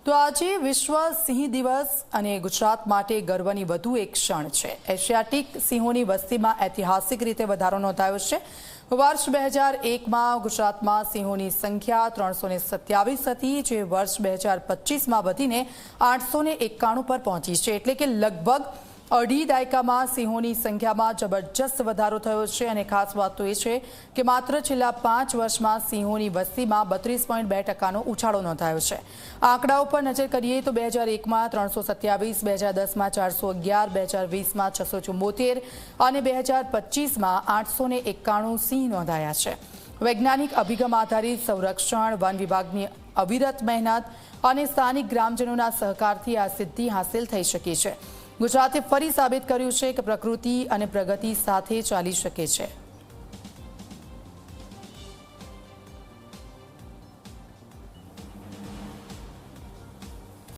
તો આજે વિશ્વ સિંહ દિવસ અને ગુજરાત માટે ગર્વની વધુ એક ક્ષણ છે। એશિયાટિક સિંહોની વસ્તીમાં ઐતિહાસિક રીતે વધારો નોંધાયો છે। વર્ષ 2001માં ગુજરાતમાં સિંહોની સંખ્યા 327 હતી, જે વર્ષ 2025માં વધીને 891 પર પહોંચી છે। એટલે કે લગભગ અઢી દાયકામાં સિંહોની સંખ્યામાં જબરજસ્ત વધારો થયો છે। અને ખાસ વાત તો એ છે કે માત્ર છેલ્લા 5 વર્ષમાં સિંહોની વસ્તીમાં 32.2% ઉછાળો નોંધાયો છે। આંકડાઓ પર નજર કરીએ તો 2001માં 327, 2010માં 411, 2020માં 674 અને 2025માં 891 સિંહ નોંધાયા છે। વૈજ્ઞાનિક અભિગમ આધારિત સંરક્ષણ, વન વિભાગની અવિરત મહેનત અને સ્થાનિક ગ્રામજનોના સહકારથી આ સિદ્ધિ હાંસિલ થઈ શકી છે। ગુજરાતે ફરી સાબિત કર્યું છે કે પ્રકૃતિ અને પ્રગતિ સાથે ચાલી શકે છે।